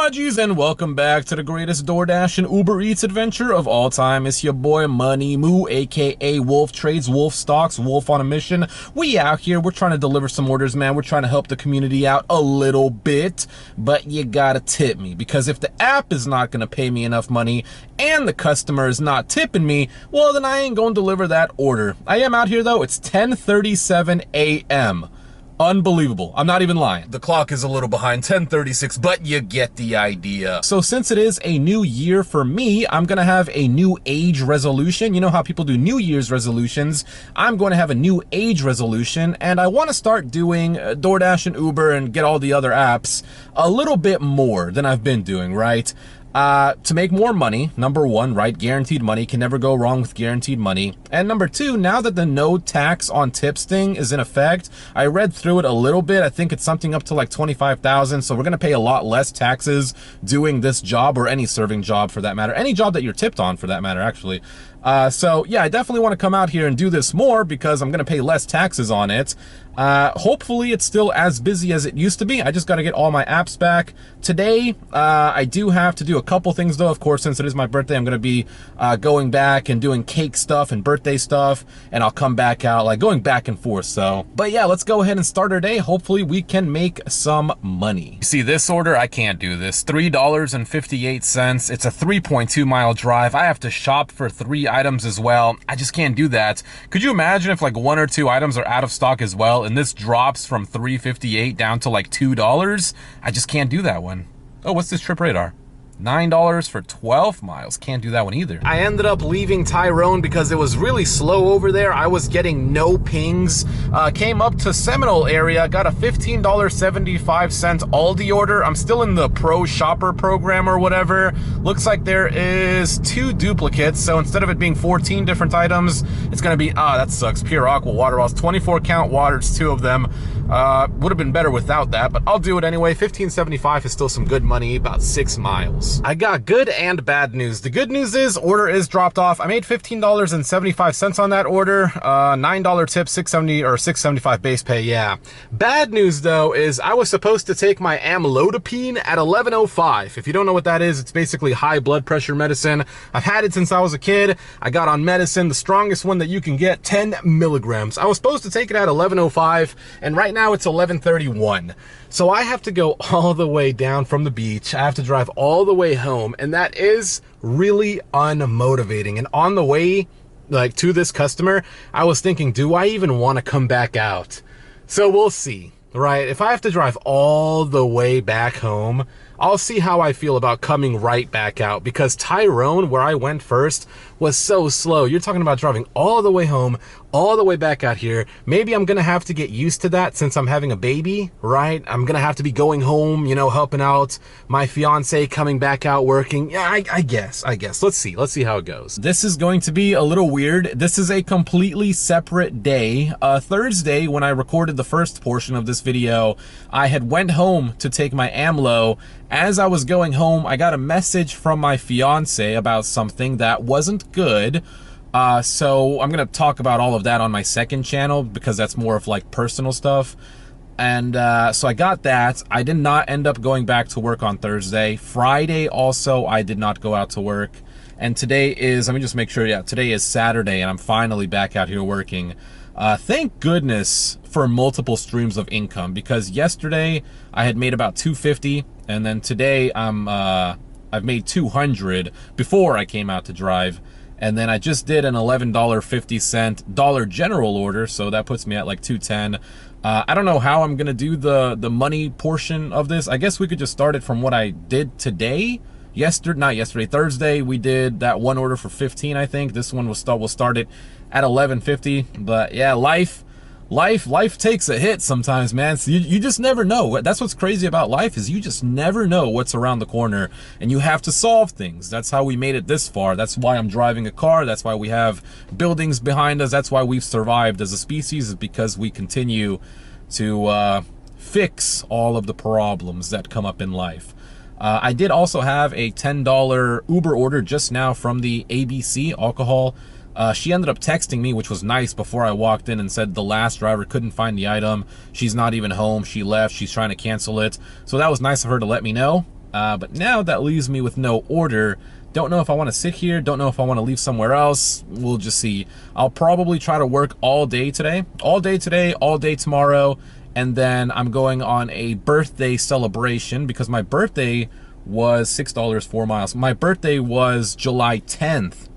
Aloha G's, and welcome back to the greatest DoorDash and Uber Eats adventure of all time. It's your boy Money Moo, aka Wolf Trades, Wolf Stocks, Wolf on a mission. We out here, we're trying to deliver some orders, man. We're trying to help the community out a little bit, but you gotta tip me, because if the app is not gonna pay me enough money and the customer is not tipping me, well, then I ain't gonna deliver that order. I am out here though. It's 10:37 a.m. Unbelievable. I'm not even lying. The clock is a little behind, 10:36, but you get the idea. So since it is a new year for me, I'm gonna have a new age resolution. You know how people do New Year's resolutions? I'm going to have a new age resolution, and I want to start doing DoorDash and Uber and get all the other apps a little bit more than I've been doing, right? To make more money, number one, right? Guaranteed money, can never go wrong with guaranteed money. And number two, now that the no tax on tips thing is in effect, I read through it a little bit. I think it's something up to like 25,000. So we're going to pay a lot less taxes doing this job, or any serving job for that matter. Any job that you're tipped on for that matter, actually. So yeah, I definitely want to come out here and do this more because I'm going to pay less taxes on it. Hopefully it's still as busy as it used to be. I just got to get all my apps back. Today, I do have to do a couple things though. Of course, since it is my birthday, I'm going to be going back and doing cake stuff and birthday stuff, and I'll come back out, like going back and forth. So, but yeah, let's go ahead and start our day. Hopefully we can make some money. You see this order? I can't do this. $3.58. It's a 3.2 mile drive. I have to shop for 3 items as well. I just can't do that. Could you imagine if like 1 or 2 items are out of stock as well, and this drops from $3.58 down to like $2? I just can't do that one. Oh, what's this trip radar? $9 for 12 miles. Can't do that one either. I ended up leaving Tyrone because it was really slow over there. I was getting no pings. Came up to Seminole area, got a $15.75 Aldi order. I'm still in the Pro Shopper program or whatever. Looks like there is 2 duplicates. So instead of it being 14 different items, it's gonna be, that sucks. Pure Aqua water bottles, 24 count waters, 2 of them. Would have been better without that, but I'll do it anyway. $15.75 is still some good money, about 6 miles. I got good and bad news. The good news is order is dropped off. I made $15.75 on that order. $9 tip, $6.70 or $6.75 base pay. Yeah. Bad news though is I was supposed to take my amlodipine at 11:05. If you don't know what that is, it's basically high blood pressure medicine. I've had it since I was a kid. I got on medicine, the strongest one that you can get, 10 milligrams. I was supposed to take it at 11:05, and right now it's 11:31. So I have to go all the way down from the beach. I have to drive all the way home, and that is really unmotivating. And on the way, like, to this customer, I was thinking, do I even want to come back out? So we'll see, right? If I have to drive all the way back home, I'll see how I feel about coming right back out, because Tyrone, where I went first, was so slow. You're talking about driving all the way home, all the way back out here. Maybe I'm gonna have to get used to that since I'm having a baby, right? I'm gonna have to be going home, you know, helping out my fiance, coming back out working. Yeah, I guess. Let's see how it goes. This is going to be a little weird. This is a completely separate day. Thursday, when I recorded the first portion of this video, I had went home to take my AMLO. As I was going home, I got a message from my fiance about something that wasn't good. So I'm gonna talk about all of that on my second channel, because that's more of like personal stuff. And so I got that. I did not end up going back to work on Thursday. Friday also, I did not go out to work. And today is, let me just make sure, yeah, today is Saturday, and I'm finally back out here working. Thank goodness for multiple streams of income, because yesterday I had made about $250, and then today I've made $200 before I came out to drive. And then I just did an $11.50 Dollar General order, so that puts me at like $210. I don't know how I'm gonna do the money portion of this. I guess we could just start it from what I did today. Thursday, we did that one order for 15, I think. This one we'll start it at 11.50. But yeah, life takes a hit sometimes, man. So you just never know. That's what's crazy about life, is you just never know what's around the corner, and you have to solve things. That's how we made it this far. That's why I'm driving a car. That's why we have buildings behind us. That's why we've survived as a species, is because we continue to fix all of the problems that come up in life. I did also have a $10 Uber order just now from the ABC alcohol. She ended up texting me, which was nice, before I walked in, and said the last driver couldn't find the item. She's not even home. She left. She's trying to cancel it. So that was nice of her to let me know. But now that leaves me with no order. Don't know if I want to sit here, don't know if I want to leave somewhere else. We'll just see. I'll probably try to work all day today, all day tomorrow, and then I'm going on a birthday celebration because my birthday was $6 4 miles. My birthday was July 10th.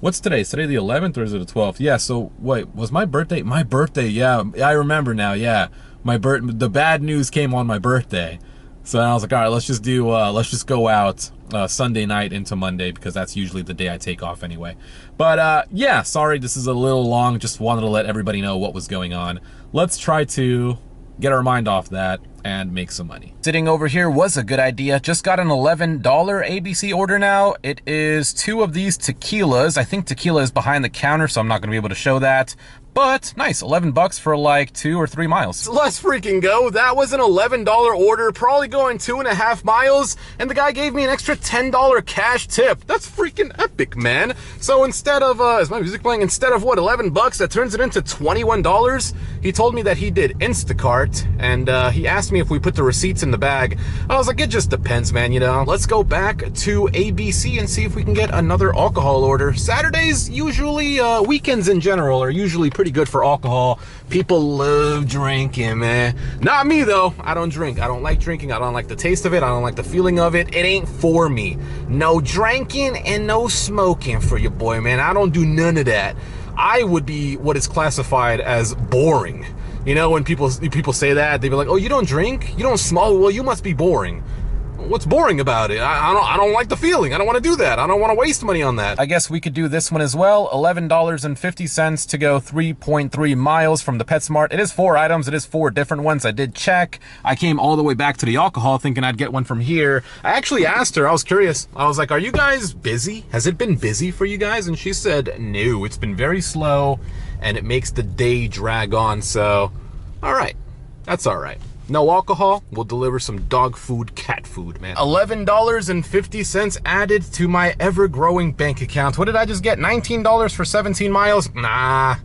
What's today? Is today the 11th or is it the 12th? Yeah, so wait, was my birthday? My birthday, yeah, I remember now, yeah. The bad news came on my birthday. So I was like, all right, let's just go out Sunday night into Monday because that's usually the day I take off anyway. But yeah, sorry, this is a little long. Just wanted to let everybody know what was going on. Let's try to get our mind off that and make some money. Sitting over here was a good idea. Just got an $11 ABC order now. It is 2 of these tequilas. I think tequila is behind the counter, so I'm not gonna be able to show that. But nice, 11 bucks for like 2 or 3 miles. Let's freaking go. That was an $11 order, probably going 2.5 miles, and the guy gave me an extra $10 cash tip. That's freaking epic, man. So instead of, is my music playing? Instead of what, 11 bucks, that turns it into $21. He told me that he did Instacart, and he asked me if we put the receipts in the bag. I was like, it just depends, man, you know. Let's go back to ABC and see if we can get another alcohol order. Saturdays, usually, weekends in general, are usually pretty good for alcohol. People love drinking, man. Not me though. I don't drink. I don't like drinking. I don't like the taste of it. I don't like the feeling of it. It ain't for me. No drinking and no smoking for your boy, man. I don't do none of that. I would be what is classified as boring. You know, when people say that, they be like, oh, you don't drink? You don't smoke? Well, you must be boring. What's boring about it? I don't like the feeling. I don't want to do that. I don't want to waste money on that. I guess we could do this one as well. $11.50 to go 3.3 miles from the PetSmart. It is 4 items. It is 4 different ones. I did check. I came all the way back to the alcohol thinking I'd get one from here. I actually asked her. I was curious. I was like, are you guys busy? Has it been busy for you guys? And she said, no, it's been very slow and it makes the day drag on. So, all right. That's all right. No alcohol, we'll deliver some dog food, cat food, man. $11.50 added to my ever-growing bank account. What did I just get? $19 for 17 miles? Nah,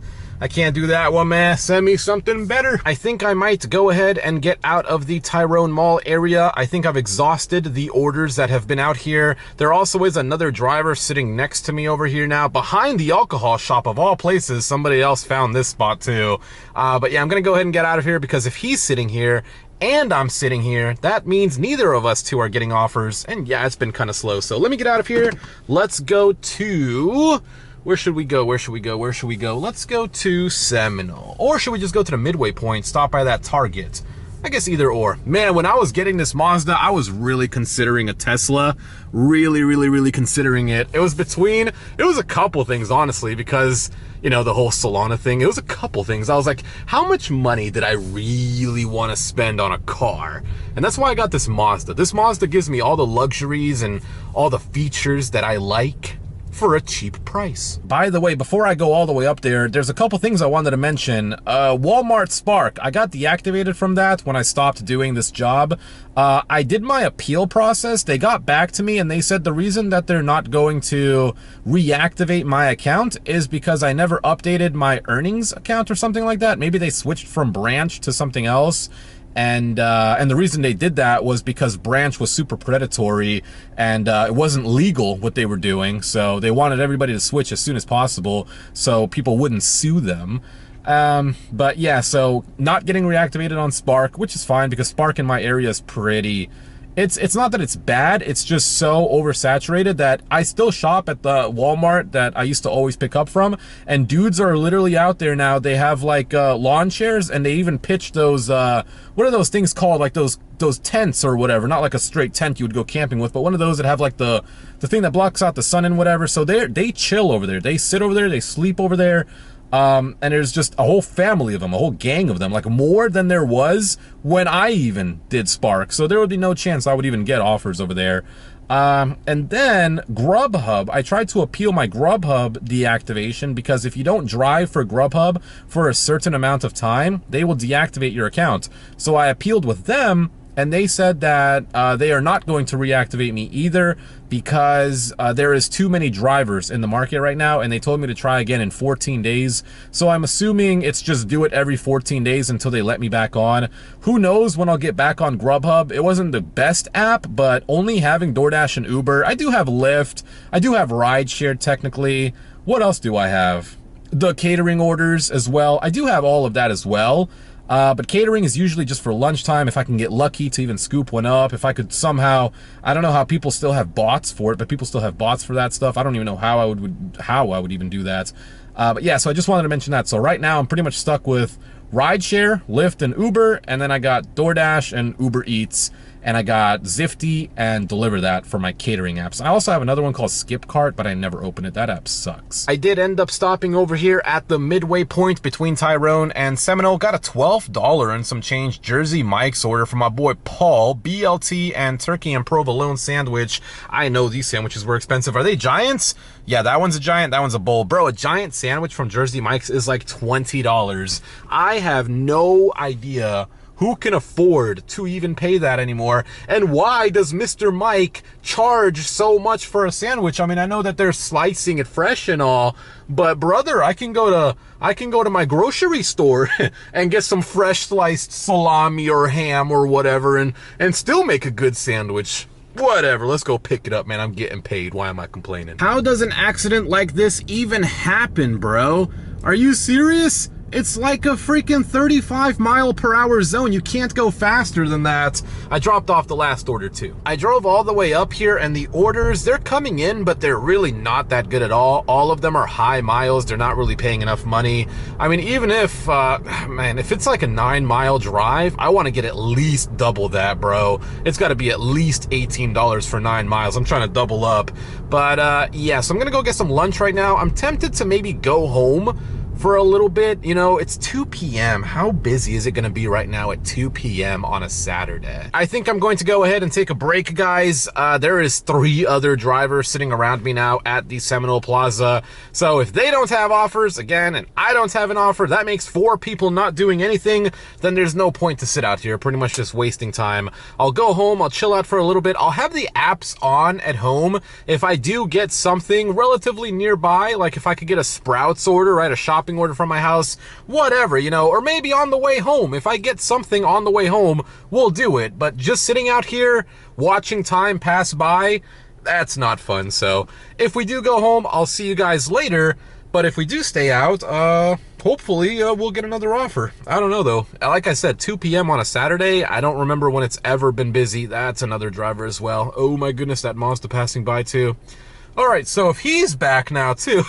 I can't do that one, man. Send me something better. I think I might go ahead and get out of the Tyrone Mall area. I think I've exhausted the orders that have been out here. There also is another driver sitting next to me over here now, behind the alcohol shop of all places. Somebody else found this spot too. But yeah, I'm gonna go ahead and get out of here because if he's sitting here and I'm sitting here, that means neither of us two are getting offers. And yeah, it's been kind of slow. So let me get out of here. Let's go to... where should we go? Where should we go? Where should we go? Let's go to Seminole. Or should we just go to the Midway point, stop by that Target? I guess either or. Man, when I was getting this Mazda, I was really considering a Tesla. Really considering it. It was a couple things, honestly, because, you know, the whole Solana thing, it was a couple things. I was like, how much money did I really want to spend on a car? And that's why I got this Mazda. This Mazda gives me all the luxuries and all the features that I like for a cheap price. By the way, before I go all the way up there, there's a couple things I wanted to mention. Walmart Spark, I got deactivated from that when I stopped doing this job. I did my appeal process. They got back to me and they said the reason that they're not going to reactivate my account is because I never updated my earnings account or something like that. Maybe they switched from Branch to something else. And the reason they did that was because Branch was super predatory and it wasn't legal what they were doing. So they wanted everybody to switch as soon as possible so people wouldn't sue them. But yeah, so not getting reactivated on Spark, which is fine because Spark in my area is pretty... It's not that it's bad, it's just so oversaturated that I still shop at the Walmart that I used to always pick up from, and dudes are literally out there now. They have like lawn chairs, and they even pitch those, what are those things called? Like those tents or whatever, not like a straight tent you would go camping with, but one of those that have like the thing that blocks out the sun and whatever. So they chill over there, they sit over there, they sleep over there. And there's just a whole family of them, a whole gang of them, like more than there was when I even did Spark. So there would be no chance I would even get offers over there. And then Grubhub, I tried to appeal my Grubhub deactivation because if you don't drive for Grubhub for a certain amount of time, they will deactivate your account. So I appealed with them, and they said that they are not going to reactivate me either because there is too many drivers in the market right now, and they told me to try again in 14 days. So I'm assuming it's just do it every 14 days until they let me back on. Who knows when I'll get back on Grubhub. It wasn't the best app, but only having DoorDash and Uber. I do have Lyft. I do have rideshare technically. What else do I have? The catering orders as well. I do have all of that as well. But catering is usually just for lunchtime, if I can get lucky to even scoop one up. If I could somehow, I don't know how people still have bots for it, but people still have bots for that stuff. I don't even know how I would even do that. But yeah, so I just wanted to mention that. So right now I'm pretty much stuck with rideshare, Lyft, and Uber, and then I got DoorDash and Uber Eats, and I got Zifty and Deliver That for my catering apps. I also have another one called Skip Cart, but I never open it. That app sucks. I did end up stopping over here at the midway point between Tyrone and Seminole. Got a $12 and some change Jersey Mike's order from my boy Paul, BLT and turkey and provolone sandwich. I know these sandwiches were expensive. Are they giants? Yeah, that one's a giant, that one's a bowl. Bro, a giant sandwich from Jersey Mike's is like $20. I have no idea who can afford to even pay that anymore? And why does Mr. Mike charge so much for a sandwich? I mean, I know that they're slicing it fresh and all, but brother, I can go to my grocery store and get some fresh sliced salami or ham or whatever and still make a good sandwich. Whatever, let's go pick it up, man. I'm getting paid. Why am I complaining? How does an accident like this even happen, bro? Are you serious? It's like a freaking 35-mile-per-hour zone. You can't go faster than that. I dropped off the last order too. I drove all the way up here, and the orders, they're coming in, but they're really not that good at all. All of them are high miles. They're not really paying enough money. I mean, even if, man, if it's like a 9-mile drive, I want to get at least double that, bro. It's got to be at least $18 for 9 miles. I'm trying to double up. But, yeah, so I'm going to go get some lunch right now. I'm tempted to maybe go home for a little bit. You know, it's 2 p.m. How busy is it gonna be right now at 2 p.m. on a Saturday? I think I'm going to go ahead and take a break, guys. There is 3 other drivers sitting around me now at the Seminole Plaza. So if they don't have offers, again, and I don't have an offer, that makes 4 people not doing anything, then there's no point to sit out here, pretty much just wasting time. I'll go home, I'll chill out for a little bit. I'll have the apps on at home. If I do get something relatively nearby, like if I could get a Sprouts order, right, a shopping order from my house, whatever, you know, or maybe on the way home. If I get something on the way home, we'll do it. But just sitting out here watching time pass by, that's not fun. So if we do go home, I'll see you guys later. But if we do stay out, hopefully we'll get another offer. I don't know though. Like I said, 2 p.m. on a Saturday, I don't remember when it's ever been busy. That's another driver as well. Oh my goodness, that Mazda passing by too. All right, so if he's back now too,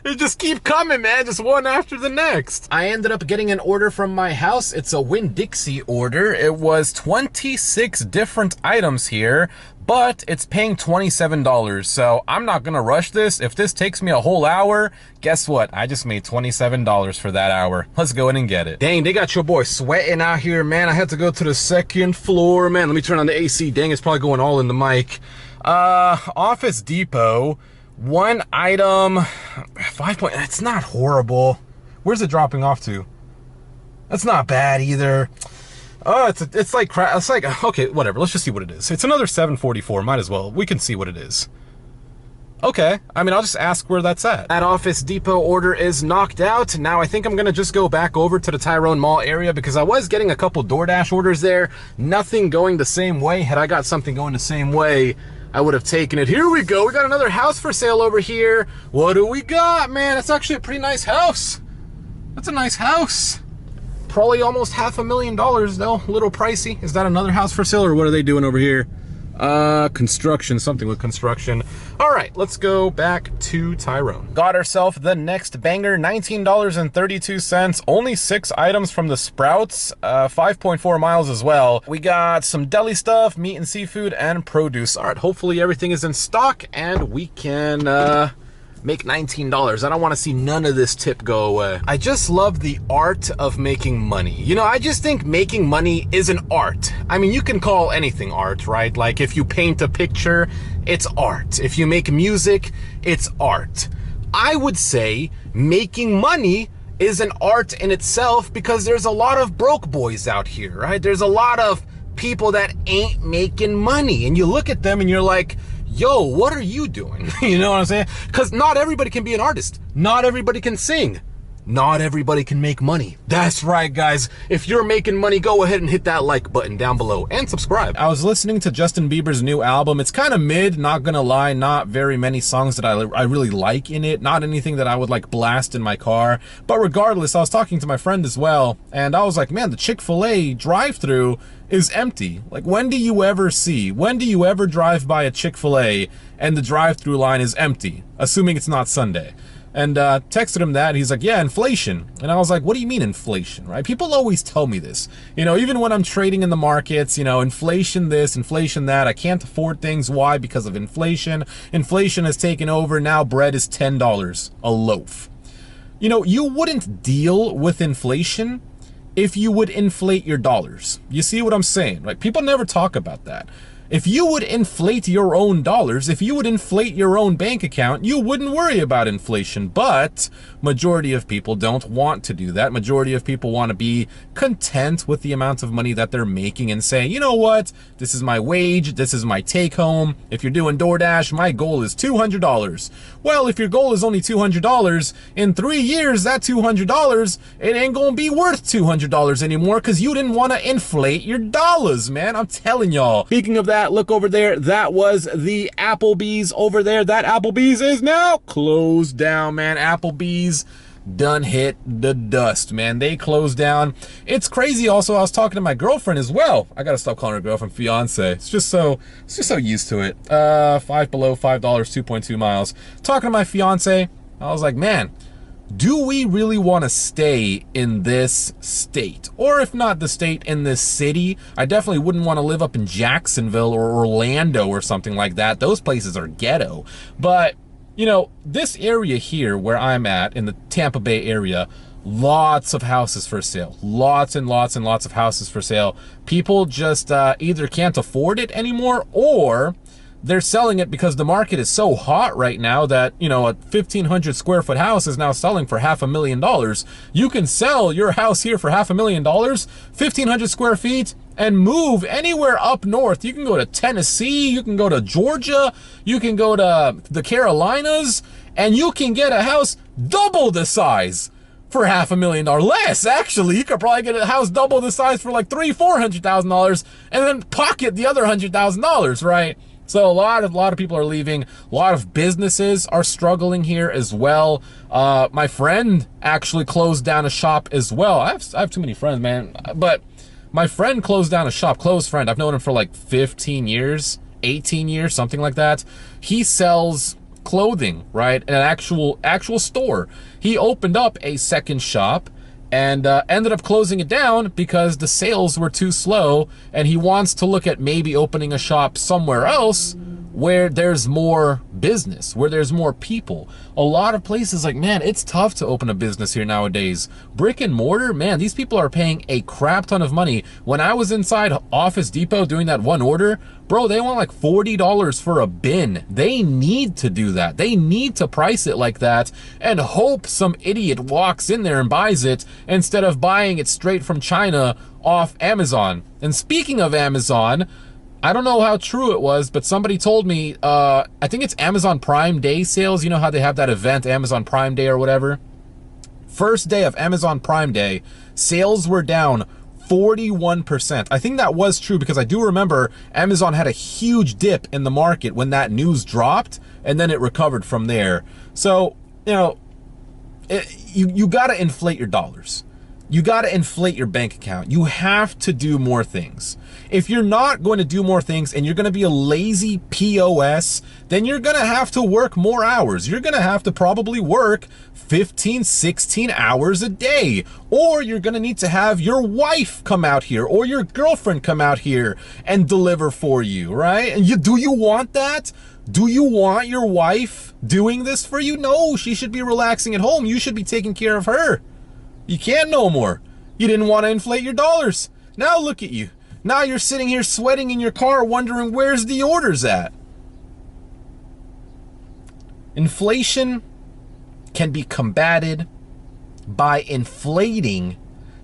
they just keep coming, man, just one after the next. I ended up getting an order from my house. It's a Winn-Dixie order. It was 26 different items here, but it's paying $27. So I'm not gonna rush this. If this takes me a whole hour, guess what? I just made $27 for that hour. Let's go in and get it. Dang, they got your boy sweating out here, man. I had to go to the 2nd floor, man. Let me turn on the AC. Dang, it's probably going all in the mic. Office Depot, 1 item, 5 point, it's not horrible. Where's it dropping off to? That's not bad either. Oh, it's like crap. It's like, okay, whatever. Let's just see what it is. It's another 744. Might as well. We can see what it is. Okay, I mean, I'll just ask where that's at. That Office Depot order is knocked out. Now I think I'm gonna just go back over to the Tyrone Mall area because I was getting a couple DoorDash orders there. Nothing going the same way. Had I got something going the same way, I would have taken it. Here we go. We got another house for sale over here. What do we got, man? It's actually a pretty nice house. That's a nice house. Probably almost $500,000 though. A little pricey. Is that another house for sale or what are they doing over here? Construction, something with construction. All right, let's go back to Tyrone. Got ourselves the next banger, $19.32. Only 6 items from the Sprouts, 5.4 miles as well. We got some deli stuff, meat and seafood, and produce. All right, hopefully everything is in stock and we can make $19. I don't want to see none of this tip go away. I just love the art of making money. You know, I just think making money is an art. I mean, you can call anything art, right? Like if you paint a picture, it's art. If you make music, it's art. I would say making money is an art in itself because there's a lot of broke boys out here, right? There's a lot of people that ain't making money. And you look at them and you're like, yo, what are you doing? You know what I'm saying? Because not everybody can be an artist. Not everybody can sing. Not everybody can make money. That's right, guys. If you're making money, go ahead and hit that like button down below and subscribe. I was listening to Justin Bieber's new album. It's kind of mid, not gonna lie. Not very many songs that I really like in it. Not anything that I would like blast in my car. But regardless, I was talking to my friend as well, and I was like, man, the Chick-fil-A drive-thru is empty. Like, when do you ever drive by a Chick-fil-A and the drive-thru line is empty? Assuming it's not Sunday. And texted him that, he's like, yeah, inflation. And I was like, what do you mean inflation, right? People always tell me this. You know, even when I'm trading in the markets, you know, inflation this, inflation that. I can't afford things. Why? Because of inflation. Inflation has taken over. Now bread is $10 a loaf. You know, you wouldn't deal with inflation if you would inflate your dollars. You see what I'm saying? Like, people never talk about that. If you would inflate your own dollars, if you would inflate your own bank account, you wouldn't worry about inflation. But majority of people don't want to do that. Majority of people want to be content with the amount of money that they're making and say, you know what, this is my wage, this is my take home. If you're doing DoorDash, my goal is $200. Well, if your goal is only $200, in 3 years, that $200, it ain't gonna be worth $200 anymore because you didn't want to inflate your dollars, man. I'm telling y'all. Speaking of that, look over there. That was the Applebee's over there. That Applebee's is now closed down, man. Applebee's done hit the dust, man. They closed down. It's crazy. Also, I was talking to my girlfriend as well. I gotta stop calling her girlfriend, fiance. It's just so used to it. Five Below, $5, 2.2 miles. Talking to my fiance, I was like, man, do we really want to stay in this state? Or if not the state, in this city? I definitely wouldn't want to live up in Jacksonville or Orlando or something like that. Those places are ghetto. But, you know, this area here where I'm at, in the Tampa Bay area, lots of houses for sale. Lots and lots and lots of houses for sale. People just either can't afford it anymore, or they're selling it because the market is so hot right now that, you know, a 1,500 square foot house is now selling for $500,000. You can sell your house here for $500,000, 1,500 square feet, and move anywhere up north. You can go to Tennessee, you can go to Georgia, you can go to the Carolinas, and you can get a house double the size for $500,000. Less, actually. You could probably get a house double the size for like $300,000-$400,000 and then pocket the other $100,000, right? So a lot of people are leaving. A lot of businesses are struggling here as well. My friend actually closed down a shop as well. I have too many friends, man. But my friend closed down a shop. Close friend. I've known him for like 15 years, 18 years, something like that. He sells clothing, right? An actual store. He opened up a second shop and ended up closing it down because the sales were too slow, and he wants to look at maybe opening a shop somewhere else where there's more business, where there's more people. A lot of places, like, man, it's tough to open a business here nowadays. Brick and mortar, man, these people are paying a crap ton of money. When I was inside Office Depot doing that one order, bro, they want like $40 for a bin. They need to do that. They need to price it like that and hope some idiot walks in there and buys it instead of buying it straight from China off Amazon. And speaking of Amazon, I don't know how true it was, but somebody told me, I think it's Amazon Prime Day sales. You know how they have that event, Amazon Prime Day or whatever? First day of Amazon Prime Day, sales were down 41%. I think that was true because I do remember Amazon had a huge dip in the market when that news dropped, and then it recovered from there. So, you know, you got to inflate your dollars. You got to inflate your bank account. You have to do more things. If you're not going to do more things and you're going to be a lazy POS, then you're going to have to work more hours. You're going to have to probably work 15, 16 hours a day. Or you're going to need to have your wife come out here or your girlfriend come out here and deliver for you, right? And do you want that? Do you want your wife doing this for you? No, she should be relaxing at home. You should be taking care of her. You can't no more. You didn't want to inflate your dollars. Now look at you. Now you're sitting here sweating in your car wondering where's the orders at. Inflation can be combated by inflating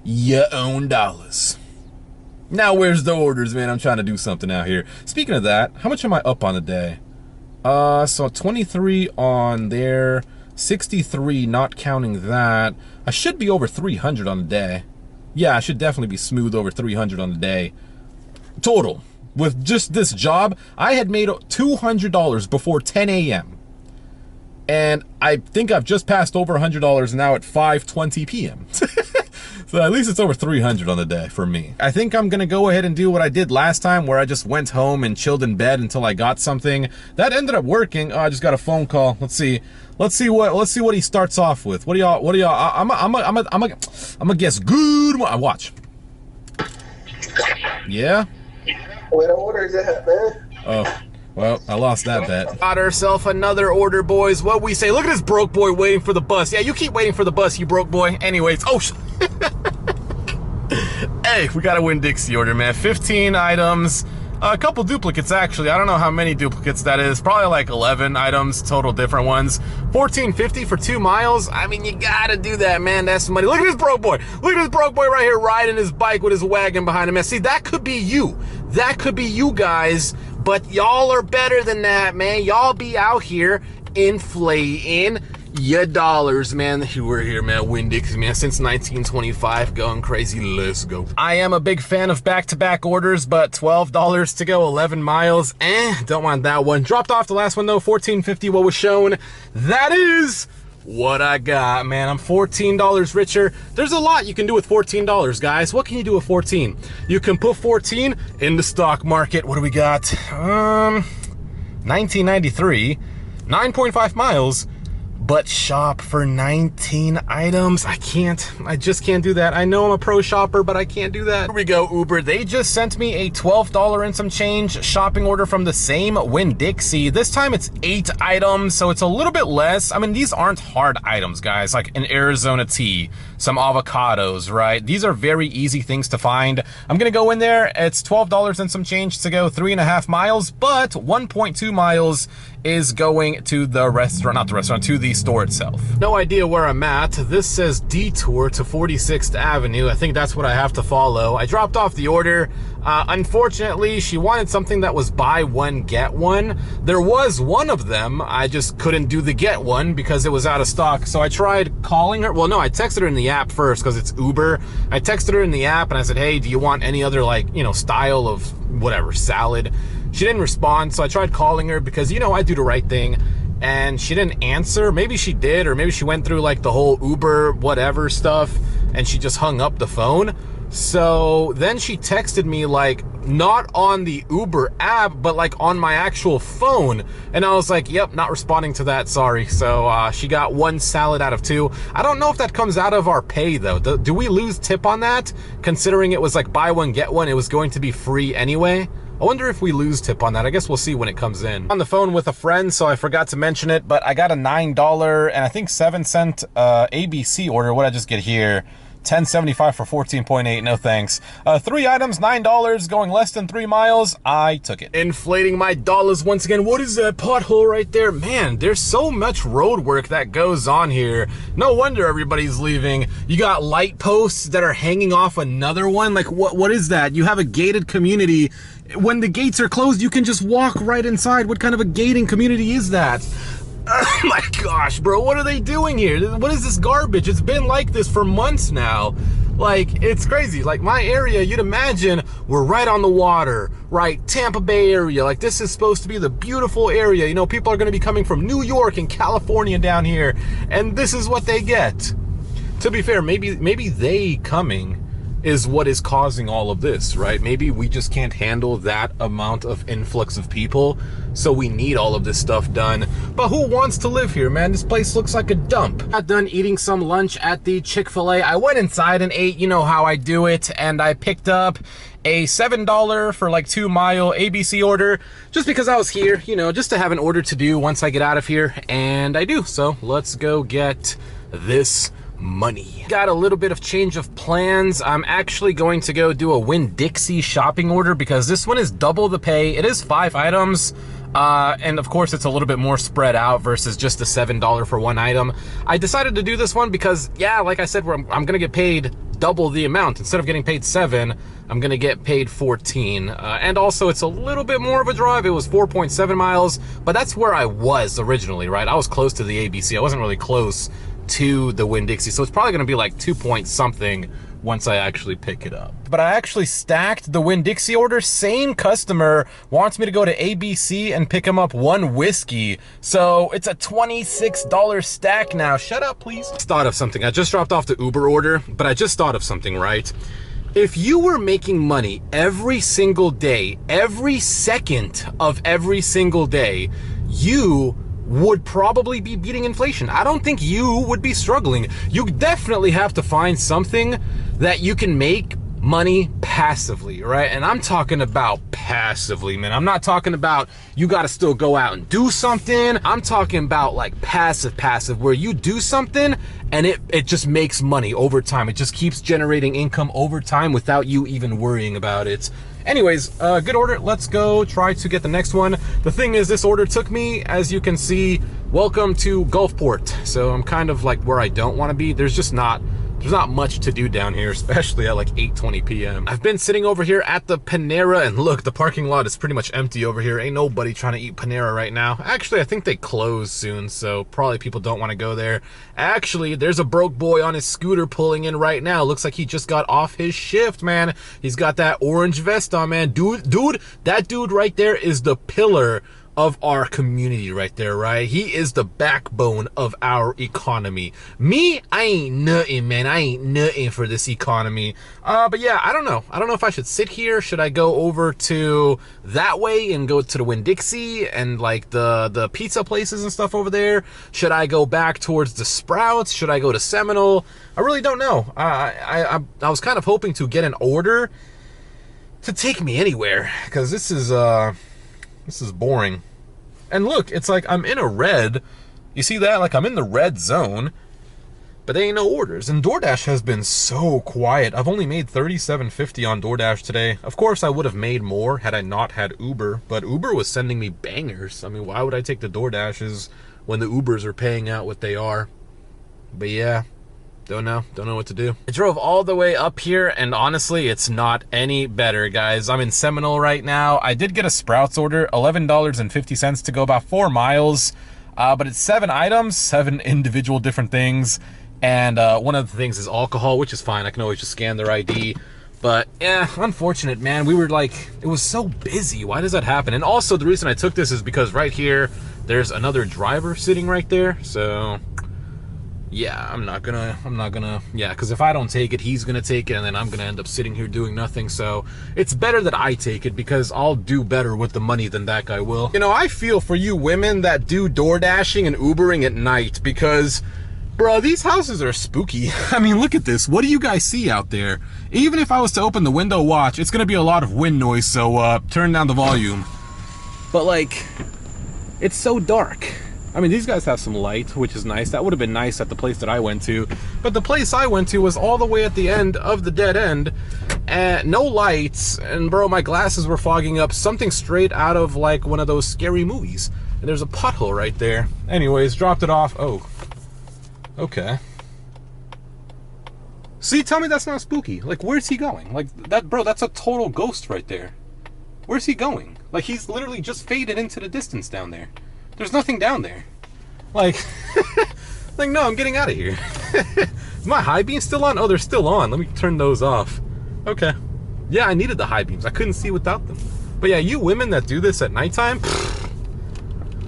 your own dollars. Now where's the orders, man? I'm trying to do something out here. Speaking of that, how much am I up on the day? So 23 on there, 63 not counting that. I should be over 300 on the day. Yeah, I should definitely be smooth over 300 on the day. Total. With just this job, I had made $200 before 10 a.m. And I think I've just passed over $100 now at 5:20 p.m. So at least it's over 300 on the day for me. I think I'm gonna go ahead and do what I did last time, where I just went home and chilled in bed until I got something. That ended up working. Oh, I just got a phone call. Let's see what he starts off with. What do y'all? I'm a guess. Good. Watch. Yeah. Where the orders at, man? Oh. Well, I lost that bet. Got herself another order, boys. What we say? Look at this broke boy waiting for the bus. Yeah, you keep waiting for the bus, you broke boy. Anyways, oh, hey, we got a Winn-Dixie order, man. 15 items, a couple duplicates, actually. I don't know how many duplicates that is. Probably like 11 items, total different ones. $14.50 for 2 miles. I mean, you gotta do that, man. That's money. Look at this broke boy. Look at this broke boy right here riding his bike with his wagon behind him. Man, see, that could be you. That could be you guys. But y'all are better than that, man. Y'all be out here inflating your dollars, man. We're here, man. Winn-Dixie, man, since 1925, going crazy. Let's go. I am a big fan of back-to-back orders, but $12 to go, 11 miles. Don't want that one. Dropped off the last one, though, $14.50 what was shown. That is what I got, man. I'm $14 richer. There's a lot you can do with $14, guys. What can you do with 14? You can put 14 in the stock market. What do we got? 1993, 9.5 miles, but shop for 19 items. I just can't do that. I know I'm a pro shopper, but I can't do that. Here we go, Uber. They just sent me a $12 and some change shopping order from the same Winn-Dixie. This time it's 8 items, so it's a little bit less. I mean, these aren't hard items, guys, like an Arizona tea, some avocados, right? These are very easy things to find. I'm gonna go in there. It's $12 and some change to go 3.5 miles, but 1.2 miles is going to the restaurant, not the restaurant, to the store itself. No idea where I'm at. This says detour to 46th Avenue. I think that's what I have to follow. I dropped off the order. Unfortunately, she wanted something that was buy one, get one. There was one of them. I just couldn't do the get one because it was out of stock. So I tried calling her. Well, no, I texted her in the app first because it's Uber. I texted her in the app and I said, hey, do you want any other, like, you know, style of whatever, salad? She didn't respond, so I tried calling her because, you know, I do the right thing, and she didn't answer. Maybe she did, or maybe she went through like the whole Uber whatever stuff and she just hung up the phone. So then she texted me, like, not on the Uber app, but like on my actual phone. And I was like, yep, not responding to that, sorry. So she got 1 salad out of 2. I don't know if that comes out of our pay though. Do we lose tip on that? Considering it was like buy one, get one, it was going to be free anyway. I wonder if we lose tip on that. I guess we'll see when it comes in. On the phone with a friend, so I forgot to mention it, but I got a $9 and I think 7-cent ABC order. What did I just get here? $10.75 for 14.8, no thanks. 3 items, $9, going less than 3 miles. I took it. Inflating my dollars once again. What is that pothole right there? Man, there's so much road work that goes on here. No wonder everybody's leaving. You got light posts that are hanging off another one. Like, what is that? You have a gated community. When the gates are closed, you can just walk right inside. What kind of a gating community is that? Oh my gosh, bro, what are they doing here? What is this garbage? It's been like this for months now. Like, it's crazy. Like, my area, you'd imagine we're right on the water, right? Tampa Bay area. Like, this is supposed to be the beautiful area. You know, people are going to be coming from New York and California down here, and this is what they get. To be fair, maybe they coming is what is causing all of this, right? Maybe we just can't handle that amount of influx of people, so we need all of this stuff done. But who wants to live here, man? This place looks like a dump. Got done eating some lunch at the Chick-fil-A. I went inside and ate, you know how I do it, and I picked up a $7 for like 2 mile ABC order, just because I was here, you know, just to have an order to do once I get out of here, and I do. So let's go get this money. Got a little bit of change of plans. I'm actually going to go do a Winn-Dixie shopping order because this one is double the pay. It is 5 items. And of course it's a little bit more spread out versus just the $7 for 1 item. I decided to do this one because, yeah, like I said, I'm gonna get paid double the amount. Instead of getting paid 7, I'm gonna get paid 14. And also it's a little bit more of a drive. It was 4.7 miles, but that's where I was originally, right? I was close to the ABC. I wasn't really close to the Winn-Dixie, so it's probably gonna be like 2 point something once I actually pick it up. But I actually stacked the Winn-Dixie order. Same customer wants me to go to ABC and pick him up 1 whiskey. So it's a $26 stack now. Shut up, please. Just thought of something. I just dropped off the Uber order, but I just thought of something, right? If you were making money every single day, every second of every single day, you would probably be beating inflation. I don't think you would be struggling. You definitely have to find something that you can make money passively, right? And I'm talking about passively, man. I'm not talking about you got to still go out and do something. I'm talking about like passive, where you do something and it just makes money over time. It just keeps generating income over time without you even worrying about it. Anyways, good order. Let's go try to get the next one. The thing is, this order took me, as you can see, welcome to Gulfport. So I'm kind of like where I don't want to be. There's not much to do down here, especially at like 8:20 p.m. I've been sitting over here at the Panera, and look, the parking lot is pretty much empty over here. Ain't nobody trying to eat Panera right now. Actually, I think they close soon, so probably people don't want to go there. Actually, there's a broke boy on his scooter pulling in right now. Looks like he just got off his shift, man. He's got that orange vest on, man. Dude, that dude right there is the pillar of our community right there, right? He is the backbone of our economy. Me, I ain't nothing, man. I ain't nothing for this economy. But yeah, I don't know. I don't know if I should sit here. Should I go over to that way and go to the Winn-Dixie and like the pizza places and stuff over there? Should I go back towards the Sprouts? Should I go to Seminole? I really don't know. I was kind of hoping to get an order to take me anywhere, because this is boring. And look, it's like I'm in a red. You see that? Like I'm in the red zone, but there ain't no orders. And DoorDash has been so quiet. I've only made $37.50 on DoorDash today. Of course, I would have made more had I not had Uber, but Uber was sending me bangers. I mean, why would I take the DoorDashes when the Ubers are paying out what they are? But yeah. Don't know what to do. I drove all the way up here, and honestly, it's not any better, guys. I'm in Seminole right now. I did get a Sprouts order, $11.50 to go about 4 miles, but it's 7 items, 7 individual different things, and one of the things is alcohol, which is fine. I can always just scan their ID. But yeah, unfortunate, man. We were like, it was so busy. Why does that happen? And also, the reason I took this is because right here, there's another driver sitting right there, so yeah, I'm not gonna, yeah, because if I don't take it, he's gonna take it, and then I'm gonna end up sitting here doing nothing. So it's better that I take it, because I'll do better with the money than that guy will. You know, I feel for you women that do DoorDashing and Ubering at night, because bro, these houses are spooky. I mean, look at this. What do you guys see out there? Even if I was to open the window, watch, it's gonna be a lot of wind noise, so turn down the volume. But like, it's so dark. I mean, these guys have some light, which is nice. That would have been nice at the place that I went to. But the place I went to was all the way at the end of the dead end. And no lights. And bro, my glasses were fogging up. Something straight out of like one of those scary movies. And there's a pothole right there. Anyways, dropped it off. Oh. Okay. See, tell me that's not spooky. Like, where's he going? Like, that, bro, that's a total ghost right there. Where's he going? Like, he's literally just faded into the distance down there. There's nothing down there. Like, like, no, I'm getting out of here. Is my high beam still on? Oh, they're still on. Let me turn those off. Okay. Yeah, I needed the high beams. I couldn't see without them. But yeah, you women that do this at nighttime,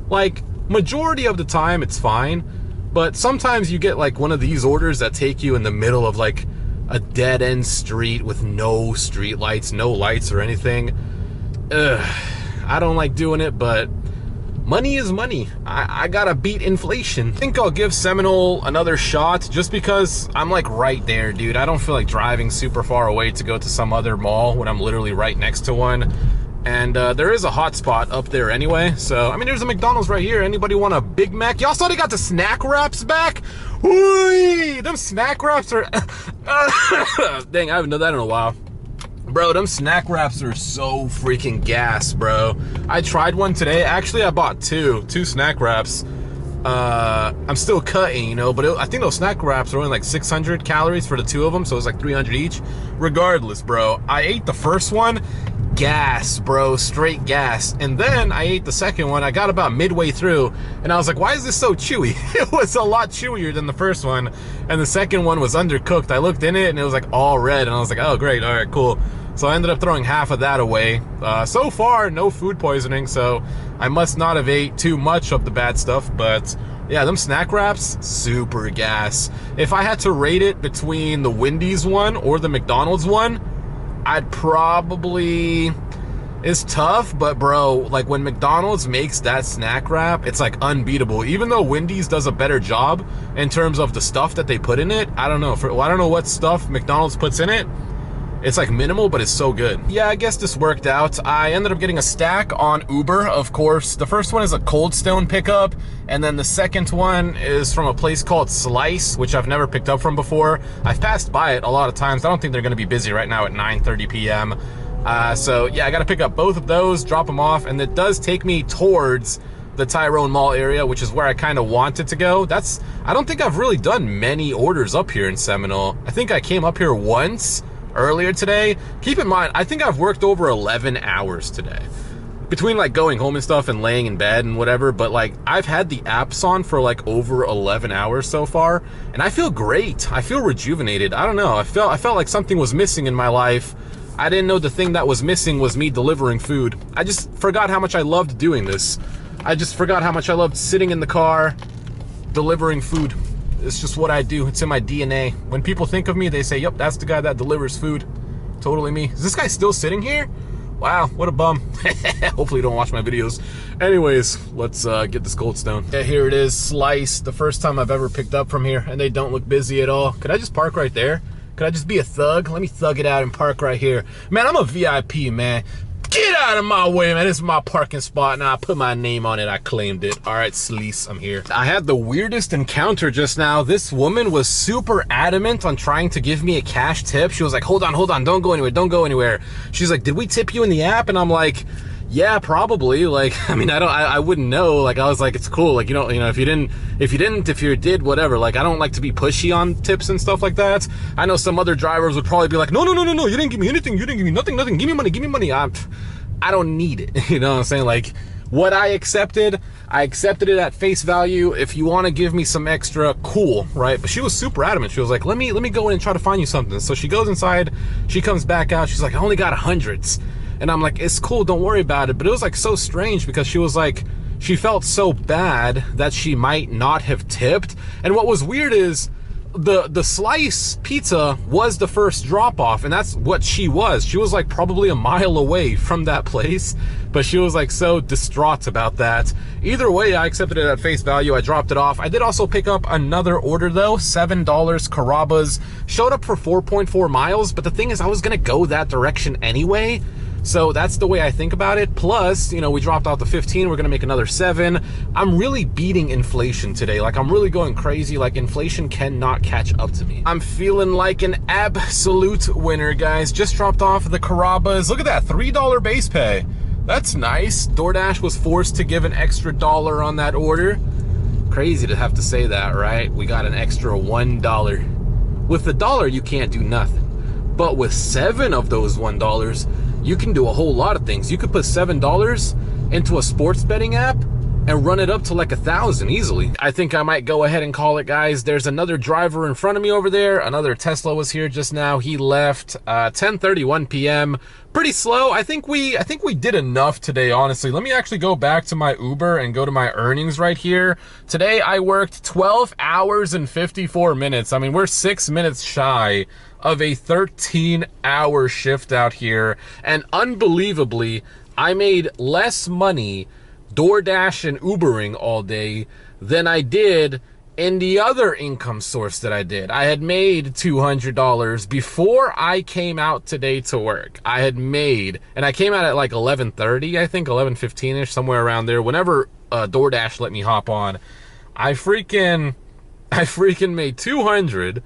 like, majority of the time, it's fine. But sometimes you get, like, one of these orders that take you in the middle of, like, a dead-end street with no street lights, no lights or anything. Ugh. I don't like doing it, but money is money. I gotta beat inflation. I think I'll give Seminole another shot just because I'm like right there, dude. I don't feel like driving super far away to go to some other mall when I'm literally right next to one. And there is a hot spot up there anyway. So, I mean, there's a McDonald's right here. Anybody want a Big Mac? Y'all saw they got the snack wraps back? Ooh, them snack wraps are... Dang, I haven't done that in a while. Bro, them snack wraps are so freaking gas, bro. I tried one today. Actually, I bought two snack wraps. I'm still cutting, you know, but I think those snack wraps are only like 600 calories for the two of them, so it's like 300 each. Regardless, bro, I ate the first one, gas, bro, straight gas. And then I ate the second one. I got about midway through, and I was like, why is this so chewy? It was a lot chewier than the first one, and the second one was undercooked. I looked in it, and it was like all red, and I was like, oh, great, all right, cool. So I ended up throwing half of that away. So far, no food poisoning, so I must not have ate too much of the bad stuff, but yeah, them snack wraps, super gas. If I had to rate it between the Wendy's one or the McDonald's one, I'd probably... It's tough, but bro, like when McDonald's makes that snack wrap, it's like unbeatable. Even though Wendy's does a better job in terms of the stuff that they put in it, I don't know. I don't know what stuff McDonald's puts in it. It's like minimal, but it's so good. Yeah, I guess this worked out. I ended up getting a stack on Uber, of course. The first one is a Cold Stone pickup, and then the second one is from a place called Slice, which I've never picked up from before. I've passed by it a lot of times. I don't think they're gonna be busy right now at 9:30 p.m. So yeah, I gotta pick up both of those, drop them off, and it does take me towards the Tyrone Mall area, which is where I kind of wanted to go. I don't think I've really done many orders up here in Seminole. I think I came up here once, earlier today. Keep in mind, I think I've worked over 11 hours today between like going home and stuff and laying in bed and whatever, but like I've had the apps on for like over 11 hours so far, and I feel great. I feel rejuvenated. I don't know, I felt like something was missing in my life. I didn't know the thing that was missing was me delivering food. I just forgot how much I loved doing this. I just forgot how much I loved sitting in the car delivering food. It's just what I do. It's in my DNA. When people think of me, they say, yep, that's the guy that delivers food. Totally me. Is this guy still sitting here? Wow, what a bum. Hopefully you don't watch my videos. Anyways, let's get this Cold Stone. Yeah, here it is, Slice. The first time I've ever picked up from here, and they don't look busy at all. Could I just park right there? Could I just be a thug? Let me thug it out and park right here. Man, I'm a VIP, man. Get out of my way, man. This is my parking spot, and I put my name on it. I claimed it. All right, Sleece, I'm here. I had the weirdest encounter just now. This woman was super adamant on trying to give me a cash tip. She was like, hold on, don't go anywhere, don't go anywhere. She's like, did we tip you in the app? And I'm like, yeah, probably. Like, I mean, I wouldn't know. Like, I was like, it's cool. Like, you know, if you did, whatever. Like, I don't like to be pushy on tips and stuff like that. I know some other drivers would probably be like, no, you didn't give me anything. You didn't give me nothing. Give me money. I don't need it. You know what I'm saying? Like, what I accepted it at face value. If you want to give me some extra, cool, right? But she was super adamant. She was like, let me go in and try to find you something. So she goes inside, she comes back out. She's like, I only got hundreds. And I'm like, it's cool, don't worry about it. But it was like so strange because she was like, she felt so bad that she might not have tipped. And what was weird is the Slice pizza was the first drop off, and that's what she was. She was like probably a mile away from that place, but she was like so distraught about that. Either way, I accepted it at face value. I dropped it off. I did also pick up another order though, $7 Carrabba's. Showed up for 4.4 miles, but the thing is I was gonna go that direction anyway. So that's the way I think about it. Plus, you know, we dropped out the 15, we're gonna make another 7. I'm really beating inflation today. Like, I'm really going crazy. Like, inflation cannot catch up to me. I'm feeling like an absolute winner, guys. Just dropped off the Carrabba's. Look at that, $3 base pay. That's nice. DoorDash was forced to give an extra $1 on that order. Crazy to have to say that, right? We got an extra $1. With the dollar, you can't do nothing. But with 7 of those $1, you can do a whole lot of things. You could put $7 into a sports betting app and run it up to like 1,000 easily. I think I might go ahead and call it, guys. There's another driver in front of me over there. Another Tesla was here just now. He left 10:31 p.m. Pretty slow. I think we did enough today, honestly. Let me actually go back to my Uber and go to my earnings right here. Today I worked 12 hours and 54 minutes. I mean, we're 6 minutes shy of a 13-hour shift out here, and unbelievably, I made less money DoorDash and Ubering all day than I did in the other income source that I did. I had made $200 before I came out today to work. I had made, and I came out at like 11:30, I think 11:15ish, somewhere around there. Whenever DoorDash let me hop on, I freaking made 200.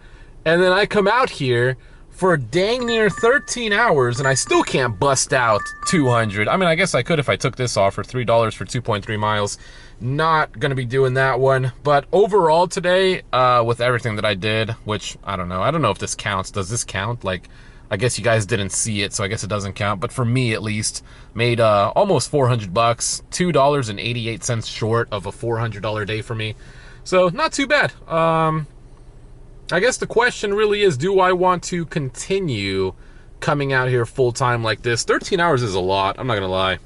And then I come out here for dang near 13 hours, and I still can't bust out 200. I mean, I guess I could if I took this off for $3 for 2.3 miles. Not gonna be doing that one. But overall today, with everything that I did, which I don't know if this counts. Does this count? Like, I guess you guys didn't see it, so I guess it doesn't count. But for me, at least, made almost 400 bucks, $2.88 short of a $400 day for me. So not too bad. I guess the question really is, do I want to continue coming out here full time like this? 13 hours is a lot, I'm not gonna lie.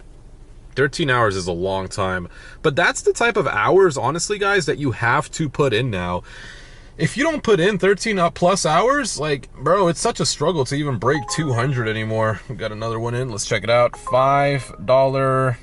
13 hours is a long time. But that's the type of hours, honestly, guys, that you have to put in now. If you don't put in 13 plus hours, like, bro, it's such a struggle to even break 200 anymore. We got another one in, let's check it out. $5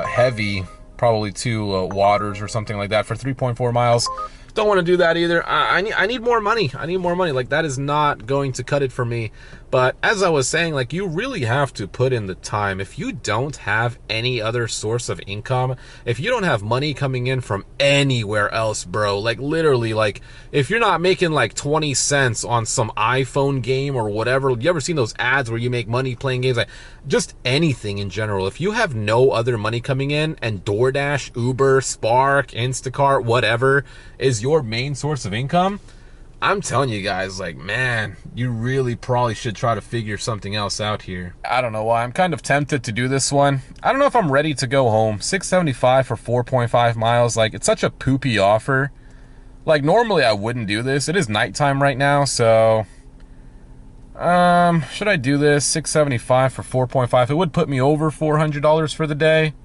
heavy, probably 2 waters or something like that for 3.4 miles. Don't want to do that either. I need more money. I need more money. Like, that is not going to cut it for me. But as I was saying, like, you really have to put in the time. If you don't have any other source of income, if you don't have money coming in from anywhere else, bro, like, literally, like, if you're not making like 20 cents on some iPhone game or whatever, you ever seen those ads where you make money playing games? Like, just anything in general. If you have no other money coming in and DoorDash, Uber, Spark, Instacart, whatever is your main source of income, I'm telling you guys, like, man, you really probably should try to figure something else out here. I don't know why. I'm kind of tempted to do this one. I don't know if I'm ready to go home. $6.75 for 4.5 miles. Like, it's such a poopy offer. Like, normally I wouldn't do this. It is nighttime right now, so should I do this? $6.75 for 4.5. It would put me over $400 for the day.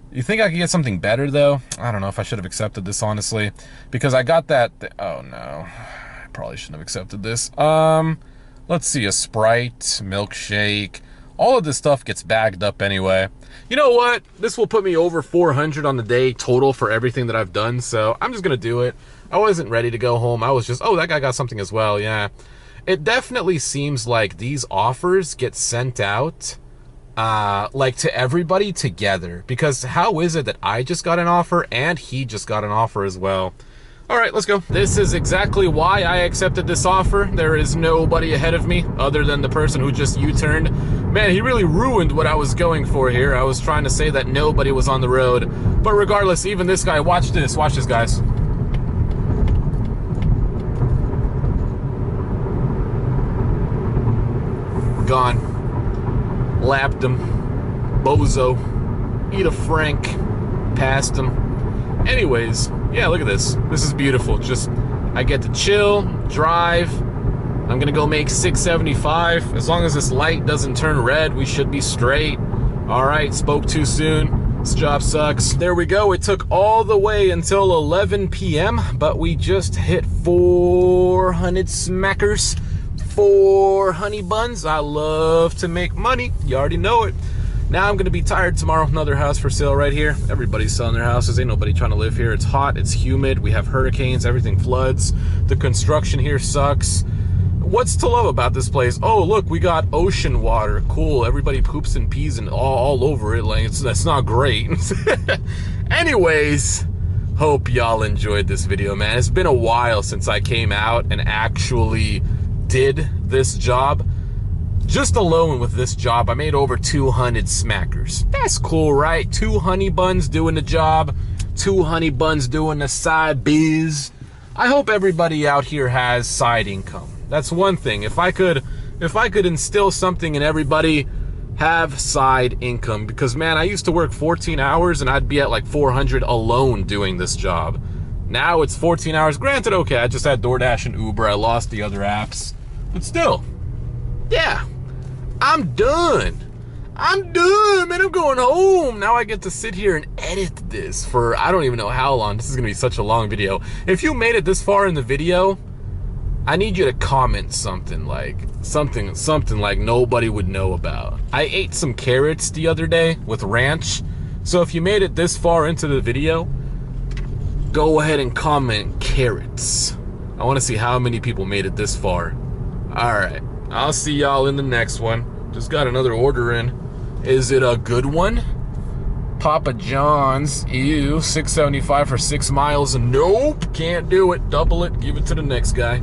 You think I could get something better, though? I don't know if I should have accepted this, honestly, because I got that. Oh no, I probably shouldn't have accepted this. Let's see, a Sprite, milkshake, all of this stuff gets bagged up anyway. You know what? This will put me over 400 on the day total for everything that I've done, so I'm just gonna do it. I wasn't ready to go home. I was just, oh, that guy got something as well. Yeah, it definitely seems like these offers get sent out like to everybody together, because how is it that I just got an offer and he just got an offer as well? All right, let's go. This is exactly why I accepted this offer. There is nobody ahead of me other than the person who just U-turned. Man, he really ruined what I was going for here. I was trying to say that nobody was on the road, but regardless, even this guy, watch this, guys. Gone. Lapped him. Bozo. Eat a Frank. Passed him. Anyways, yeah, look at this. This is beautiful. Just, I get to chill, drive. I'm gonna go make $6.75. As long as this light doesn't turn red, we should be straight. All right, spoke too soon. This job sucks. There we go. It took all the way until 11 p.m., but we just hit 400 smackers. 4 honey buns. I love to make money. You already know it. Now I'm gonna be tired tomorrow. Another house for sale right here. Everybody's selling their houses. Ain't nobody trying to live here. It's hot, it's humid, we have hurricanes, everything floods. The construction here sucks. What's to love about this place? Oh, look, we got ocean water. Cool. Everybody poops and pees and all over it. Like, that's not great. Anyways, hope y'all enjoyed this video, man. It's been a while since I came out and actually did this job. Just alone with this job, I made over 200 smackers. That's cool, right? 2 honey buns doing the job, 2 honey buns doing the side biz. I hope everybody out here has side income. That's one thing. If I could instill something in everybody, have side income. Because man, I used to work 14 hours and I'd be at like 400 alone doing this job. Now it's 14 hours. Granted, okay, I just had DoorDash and Uber. I lost the other apps. But still, yeah, I'm done. I'm done, man. I'm going home. Now I get to sit here and edit this for I don't even know how long. This is going to be such a long video. If you made it this far in the video, I need you to comment something like nobody would know about. I ate some carrots the other day with ranch. So if you made it this far into the video, go ahead and comment carrots. I want to see how many people made it this far. All right, I'll see y'all in the next one. Just got another order in. Is it a good one? Papa John's, ew, $6.75 for 6 miles. Nope, can't do it. Double it, give it to the next guy.